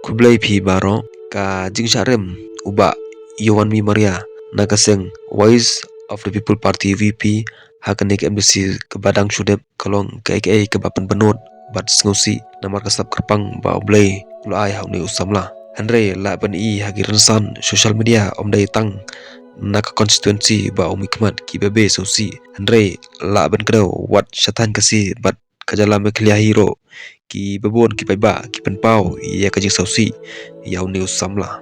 kublai phi baro ka jingsharem uba Yohan Mi Maria nakaseng Voice of the People Party VP hakanik embassy ke badang shudep kalong ke bapan benot bat sngosi namar kasap kerpang ba oblay ulai hauni usamla Henry la ban I hagi rensan social media omdai tang naka constituency ba umikmat ki bebe sosi Henry la ban kado wat shatan kasi bat kajala meklia hero ki babon ki paiba ki penpau ya kajik sosi yauni usamla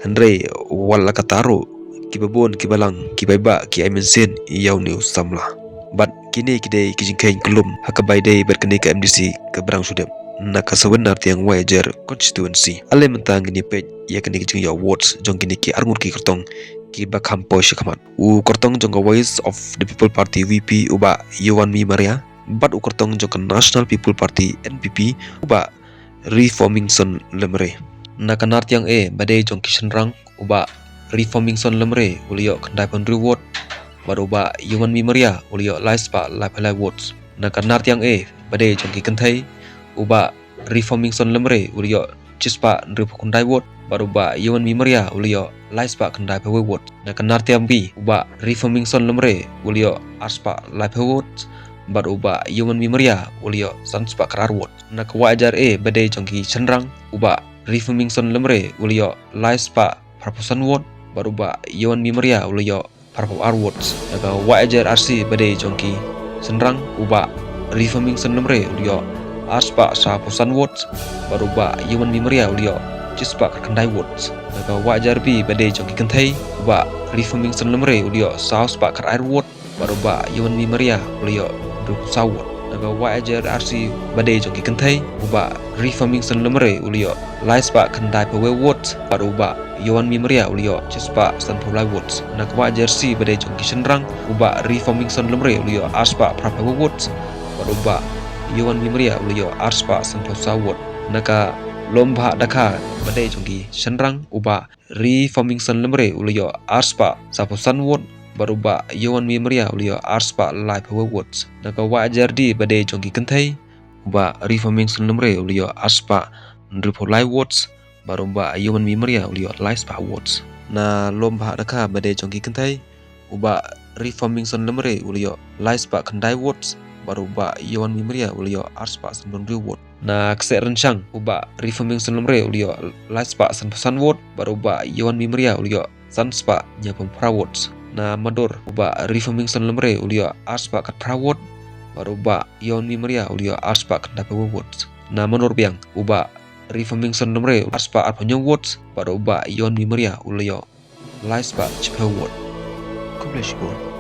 Henry wala kataro ki babon ki balang ki baiba ki aimensen yauni usamla bat kini kidai kijingkain kelum hakabai dai berkene ke MDC ke berang sudep naka sebenar tiang wajar constituency ale mentang ini pej ya kini kijing ya awards jong kini ki arngur ki kertong ki bakham po shikamat u kertong jong Voice of the People Party VP uba Yohan Mi Maria bat u kertong jong National People Party NPP uba Reforming Son Lemre naka nartiang badai jong kishenrang uba Reforming Son Lemre ulio kendai pon reward baruba Yohan Mi Maria ulio laispa lapalai words naka nartiang badai jong ki kentai uba Reforming Son Lemre ulio cispa nripu kendai word baruba Yohan Mi Maria ulio laispa kendai pawe word naka nartiang bi uba Reforming Son Lemre ulio arspa lapalai words baruba Yohan Mi Maria ulio sanspa kerar word naka wajar badai jong ki cenrang uba Reforming Son Lemre ulio laispa perpusan word baruba Yohan Mi Maria ulio parpau artworks naka wajar arsi badai jongki senrang uba Reforming Son Lemre ulio arspa sapusan words baruba Yohan Mi Maria ulio cispa kendai words naka wajar bi badai jongki kentai uba Reforming Son Lemre ulio sauspa air word baruba Yohan Mi Maria ulio sawot naka wajar arsi badai jongki kentai uba Reforming Son Lemre ulio laispa kendai pawe words baruba Yohan Mi Maria ulio cispa sanpulai words naka wajar si badai jongki senrang uba Reforming Son Lemre ulio arspa prapawe words baruba Yohan Mi Maria ulio arspa sanpulai word naka lomba daka badai jongki senrang uba Reforming Son Lemre ulio arspa sapusan word baruba Yohan Mi Maria ulio arspa live words naka wajar di badai jongki kentai uba Reforming Son Lemre ulio arspa nripolai words baruba Yohan Mi Maria ulio laispa words na lomba daka badai jongki kentai uba Reforming Son Lemre ulio laispa kendai words baruba Yohan Mi Maria ulio arspa sanpulai word na kse rencang uba Reforming Son Lemre ulio laispa sanpusan word baruba Yohan Mi Maria ulio sanspa nyapam words na mador uba Reforming Son Lemre ulio arspa kat word baruba Yohan Mi Maria ulio arspa kendai words na manor biang uba Reforming Son Lemre arspa arpanyong words baruba Yohan Mi Maria ulio laispa cipa word. God bless you all.